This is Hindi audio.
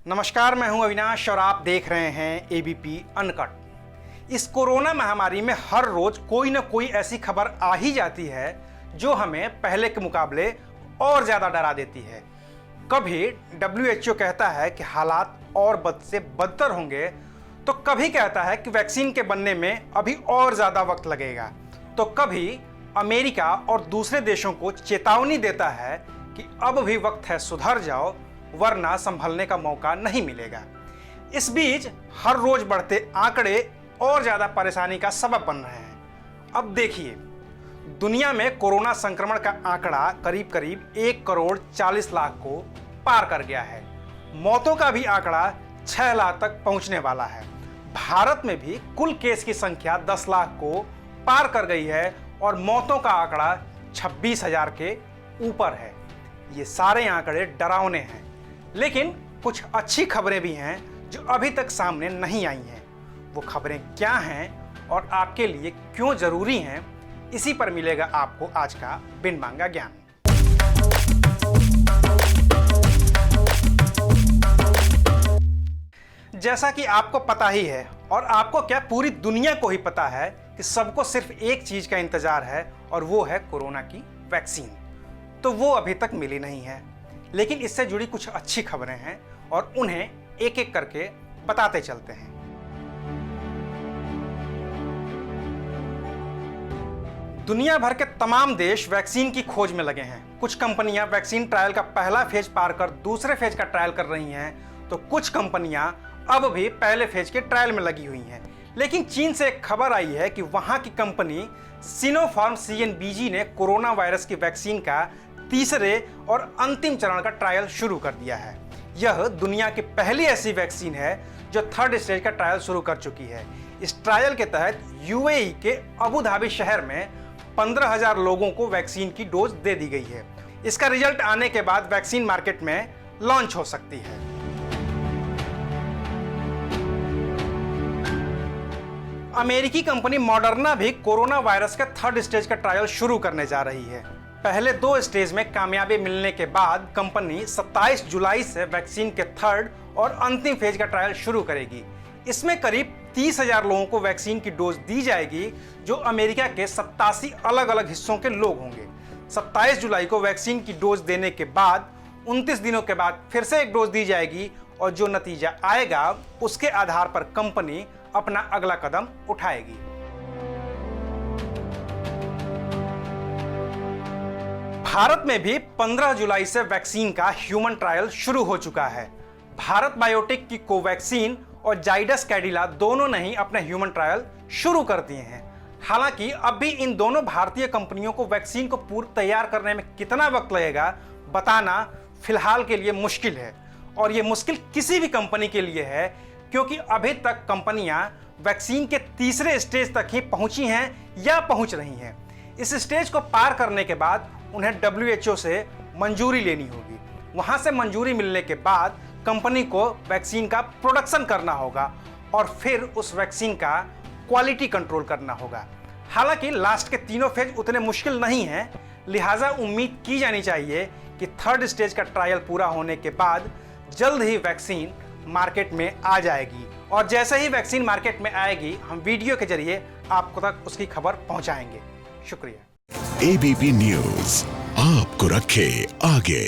नमस्कार, मैं हूं अविनाश और आप देख रहे हैं एबीपी अनकट। इस कोरोना महामारी में हर रोज कोई ना कोई ऐसी खबर आ ही जाती है जो हमें पहले के मुकाबले और ज़्यादा डरा देती है। कभी WHO कहता है कि हालात और बद से बदतर होंगे, तो कभी कहता है कि वैक्सीन के बनने में अभी और ज़्यादा वक्त लगेगा, तो कभी अमेरिका और दूसरे देशों को चेतावनी देता है कि अब भी वक्त है, सुधर जाओ वरना संभलने का मौका नहीं मिलेगा। इस बीच हर रोज बढ़ते आंकड़े और ज्यादा परेशानी का सबब बन रहे हैं। अब देखिए, दुनिया में कोरोना संक्रमण का आंकड़ा करीब करीब 1,40,00,000 को पार कर गया है। मौतों का भी आंकड़ा 6 लाख तक पहुंचने वाला है। भारत में भी कुल केस की संख्या 10 लाख को पार कर गई है और मौतों का आंकड़ा 26,000 के ऊपर है। ये सारे आंकड़े डरावने हैं, लेकिन कुछ अच्छी खबरें भी हैं जो अभी तक सामने नहीं आई हैं। वो खबरें क्या हैं और आपके लिए क्यों जरूरी हैं, इसी पर मिलेगा आपको आज का बिन मांगा ज्ञान। जैसा कि आपको पता ही है, और आपको क्या पूरी दुनिया को ही पता है, कि सबको सिर्फ एक चीज का इंतजार है और वो है कोरोना की वैक्सीन। तो वो अभी तक मिली नहीं है, लेकिन इससे जुड़ी कुछ अच्छी खबरें हैं और उन्हें एक एक करके बताते चलते हैं। दुनिया भर के तमाम देश वैक्सीन की खोज में लगे हैं। कुछ कंपनियां वैक्सीन ट्रायल का पहला फेज पार कर दूसरे फेज का ट्रायल कर रही हैं, तो कुछ कंपनियां अब भी पहले फेज के ट्रायल में लगी हुई हैं। लेकिन चीन से एक खबर आई है कि वहां की कंपनी सिनोफार्म CNBG ने कोरोना वायरस की वैक्सीन का तीसरे और अंतिम चरण का ट्रायल शुरू कर दिया है। यह दुनिया की पहली ऐसी वैक्सीन है जो 3rd स्टेज का ट्रायल शुरू कर चुकी है। इस ट्रायल के तहत UAE के अबू धाबी शहर में 15,000 लोगों को वैक्सीन की डोज दे दी गई है। इसका रिजल्ट आने के बाद वैक्सीन मार्केट में लॉन्च हो सकती है। अमेरिकी कंपनी मॉडर्ना भी कोरोना वायरस का 3rd स्टेज का ट्रायल शुरू करने जा रही है। पहले 2 स्टेज में कामयाबी मिलने के बाद कंपनी 27 जुलाई से वैक्सीन के 3rd और अंतिम फेज का ट्रायल शुरू करेगी। इसमें करीब 30,000 लोगों को वैक्सीन की डोज दी जाएगी, जो अमेरिका के 87 अलग अलग हिस्सों के लोग होंगे। 27 जुलाई को वैक्सीन की डोज देने के बाद 29 दिनों के बाद फिर से एक डोज दी जाएगी और जो नतीजा आएगा उसके आधार पर कंपनी अपना अगला कदम उठाएगी। भारत में भी 15 जुलाई से वैक्सीन का ह्यूमन ट्रायल शुरू हो चुका है। भारत बायोटेक की कोवैक्सीन और जाइडस कैडिला दोनों ने ही अपने ह्यूमन ट्रायल शुरू कर दिए हैं। हालांकि अब भी इन दोनों भारतीय कंपनियों को वैक्सीन को पूर्व तैयार करने में कितना वक्त लगेगा बताना फिलहाल के लिए मुश्किल है, और ये मुश्किल किसी भी कंपनी के लिए है, क्योंकि अभी तक कंपनियां वैक्सीन के तीसरे स्टेज तक ही पहुंची हैं या पहुंच रही हैं। इस स्टेज को पार करने के बाद उन्हें WHO से मंजूरी लेनी होगी। वहां से मंजूरी मिलने के बाद कंपनी को वैक्सीन का प्रोडक्शन करना होगा और फिर उस वैक्सीन का क्वालिटी कंट्रोल करना होगा। हालांकि लास्ट के तीनों फेज उतने मुश्किल नहीं हैं, लिहाजा उम्मीद की जानी चाहिए कि 3rd स्टेज का ट्रायल पूरा होने के बाद जल्द ही वैक्सीन मार्केट में आ जाएगी, और जैसे ही वैक्सीन मार्केट में आएगी हम वीडियो के जरिए आपको तक उसकी खबर पहुंचाएंगे। शुक्रिया। ABP न्यूज आपको रखे आगे।